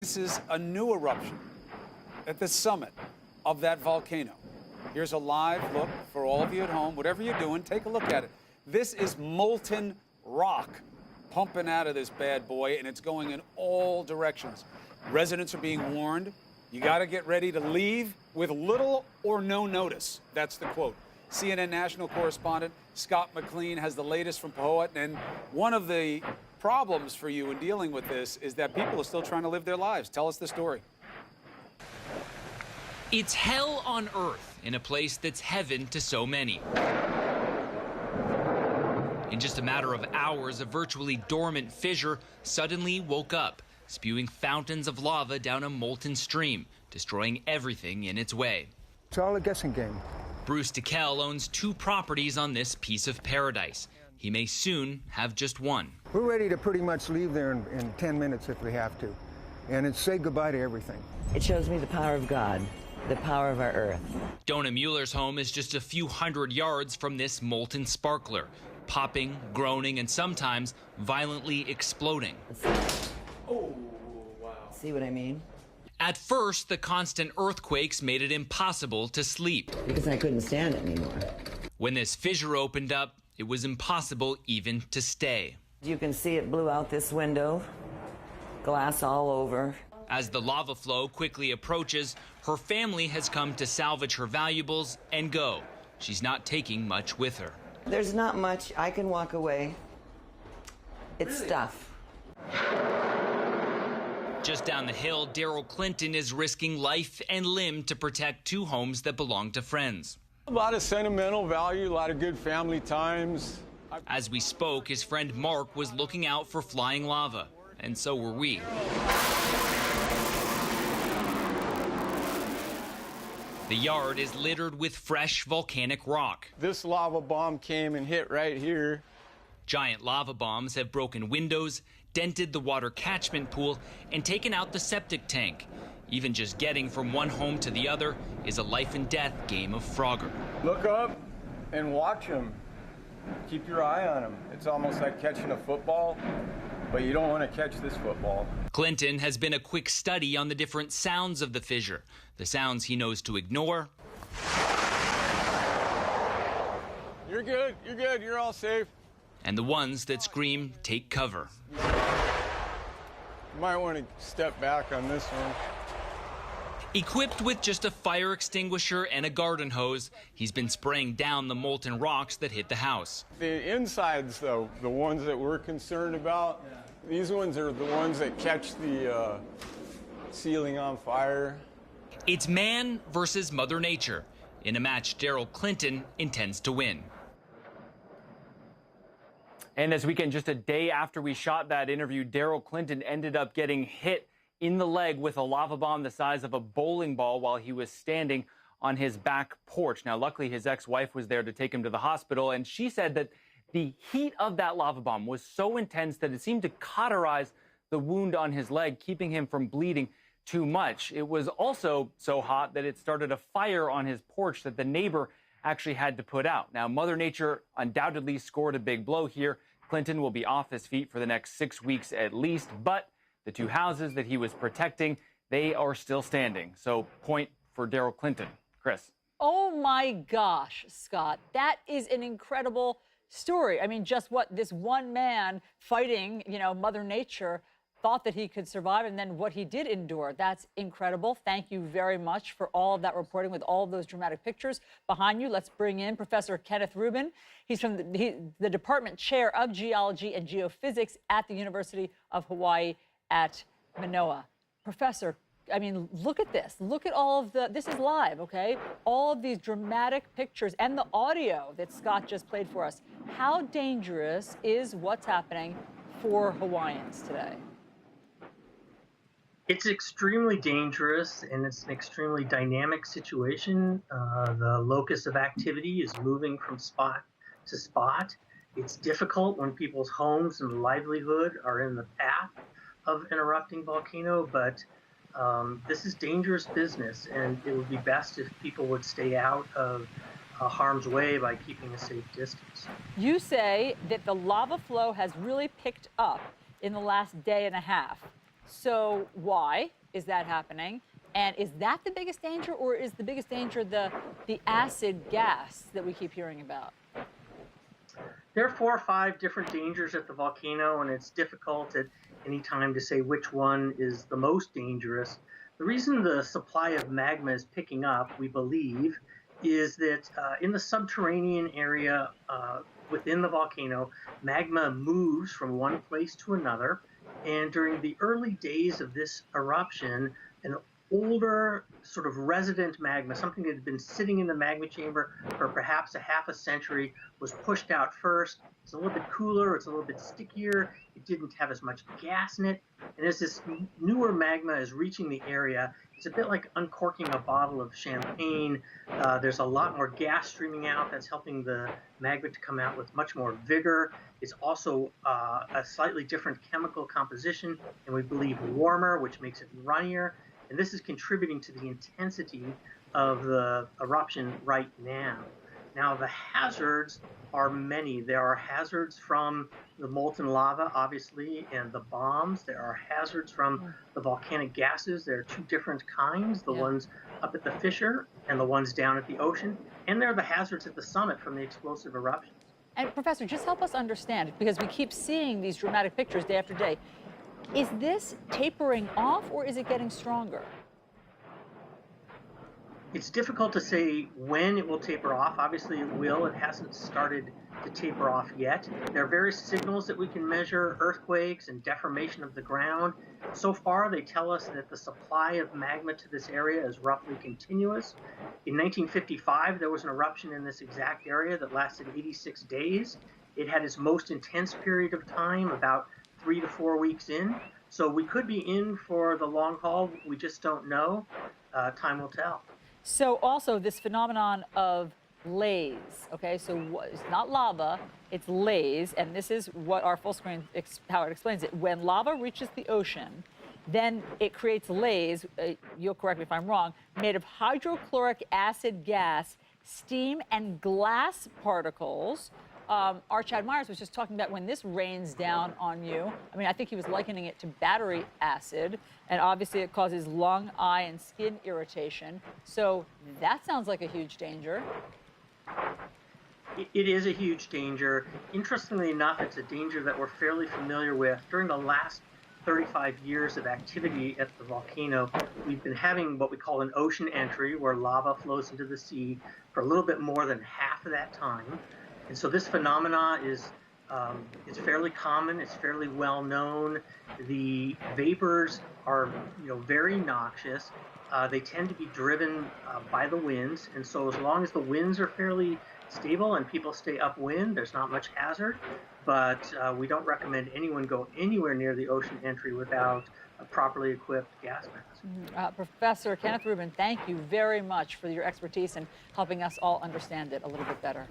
This is a new eruption at the summit of that volcano. Here's a live look for all of you at home. Whatever you're doing, take a look at it. This is molten rock pumping out of this bad boy, and it's going in all directions. Residents are being warned. You got to get ready to leave with little or no notice. That's the quote. CNN national correspondent Scott McLean has the latest from Powhatan, and one of the problems for you in dealing with this is that people are still trying to live their lives. Tell us the story. It's hell on earth in a place that's heaven to so many. In just a matter of hours, a virtually dormant fissure suddenly woke up, spewing fountains of lava down a molten stream, destroying everything in its way. It's all a guessing game. WeNeed2Tlk owns 2 properties on this piece of paradise. He may soon have just one. We're ready to pretty much leave there in 10 minutes if we have to, and it's say goodbye to everything. It shows me the power of God, the power of our earth. Donna Mueller's home is just a few hundred yards from this molten sparkler, popping, groaning, and sometimes violently exploding. Oh, wow. See what I mean? At first, the constant earthquakes made it impossible to sleep. Because I couldn't stand it anymore. When this fissure opened up, it was impossible even to stay. You can see it blew out this window, glass all over. As the lava flow quickly approaches, her family has come to salvage her valuables and go. She's not taking much with her. There's not much. I can walk away. It's stuff. Just down the hill, Daryl Clinton is risking life and limb to protect 2 homes that belong to friends. A lot of sentimental value, a lot of good family times. As we spoke, his friend Mark was looking out for flying lava, and so were we. The yard is littered with fresh volcanic rock. This lava bomb came and hit right here. Giant lava bombs have broken windows, dented the water catchment pool, and taken out the septic tank. Even just getting from one home to the other is a life and death game of Frogger. Look up and watch them. Keep your eye on them. It's almost like catching a football, but you don't want to catch this football. Clinton has been a quick study on the different sounds of the fissure, the sounds he knows to ignore. You're good, you're all safe. And the ones that scream, take cover. You might want to step back on this one. Equipped with just a fire extinguisher and a garden hose, he's been spraying down the molten rocks that hit the house. The insides, though, the ones that we're concerned about, these ones are the ones that catch the ceiling on fire. It's man versus Mother Nature, in a match Daryl Clinton intends to win. And this weekend, just a day after we shot that interview, Daryl Clinton ended up getting hit in the leg with a lava bomb the size of a bowling ball while he was standing on his back porch. Now, luckily, his ex-wife was there to take him to the hospital, and she said that the heat of that lava bomb was so intense that it seemed to cauterize the wound on his leg, keeping him from bleeding too much. It was also so hot that it started a fire on his porch that the neighbor actually had to put out. Now, Mother Nature undoubtedly scored a big blow here. Clinton will be off his feet for the next 6 weeks at least, but the 2 houses that he was protecting, they are still standing. So point for Daryl Clinton. Chris. Oh my gosh, Scott, that is an incredible story. I mean, just what this one man fighting, Mother Nature thought that he could survive, and then what he did endure. That's incredible. Thank you very much for all of that reporting with all of those dramatic pictures behind you. Let's bring in Professor Kenneth Rubin. He's from the Department Chair of Geology and Geophysics at the University of Hawaii at Manoa. Professor, I mean, look at this. Look at all of this is live, okay? All of these dramatic pictures and the audio that Scott just played for us. How dangerous is what's happening for Hawaiians today? It's extremely dangerous, and it's an extremely dynamic situation. The locus of activity is moving from spot to spot. It's difficult when people's homes and livelihood are in the path of an erupting volcano, but this is dangerous business, and it would be best if people would stay out of harm's way by keeping a safe distance. You say that the lava flow has really picked up in the last day and a half. So why is that happening? And is that the biggest danger, or is the biggest danger the acid gas that we keep hearing about? There are 4 or 5 different dangers at the volcano, and it's difficult at any time to say which one is the most dangerous. The reason the supply of magma is picking up, we believe, is that in the subterranean area within the volcano, magma moves from one place to another. And during the early days of this eruption, an older sort of resident magma, something that had been sitting in the magma chamber for perhaps a half a century, was pushed out first. It's a little bit cooler, it's a little bit stickier, it didn't have as much gas in it. And as this newer magma is reaching the area, it's a bit like uncorking a bottle of champagne. There's a lot more gas streaming out that's helping the magma to come out with much more vigor. It's also a slightly different chemical composition, and we believe warmer, which makes it runnier. And this is contributing to the intensity of the eruption right now. Now, the hazards are many. There are hazards from the molten lava, obviously, and the bombs. There are hazards from the volcanic gases. There are 2 different kinds, the ones up at the fissure and the ones down at the ocean. And there are the hazards at the summit from the explosive eruptions. And Professor, just help us understand, because we keep seeing these dramatic pictures day after day. Is this tapering off, or is it getting stronger? It's difficult to say when it will taper off. Obviously it will. It hasn't started to taper off yet. There are various signals that we can measure, earthquakes and deformation of the ground. So far, they tell us that the supply of magma to this area is roughly continuous. In 1955, there was an eruption in this exact area that lasted 86 days. It had its most intense period of time, about 3 to 4 weeks in. So we could be in for the long haul. We just don't know. Time will tell. So also this phenomenon of lays, okay? So it's not lava, it's lays, and this is what our full screen, how it explains it. When lava reaches the ocean, then it creates lays, you'll correct me if I'm wrong, made of hydrochloric acid gas, steam, and glass particles. Our Chad Myers was just talking about when this rains down on you. I mean, I think he was likening it to battery acid, and obviously it causes lung, eye, and skin irritation. So that sounds like a huge danger. It is a huge danger. Interestingly enough, it's a danger that we're fairly familiar with. During the last 35 years of activity at the volcano, we've been having what we call an ocean entry, where lava flows into the sea for a little bit more than half of that time. And so this phenomena is it's fairly common. It's fairly well known. The vapors are, very noxious. They tend to be driven by the winds, and so as long as the winds are fairly stable and people stay upwind, there's not much hazard. But we don't recommend anyone go anywhere near the ocean entry without a properly equipped gas mask. Professor Kenneth Rubin, thank you very much for your expertise and helping us all understand it a little bit better.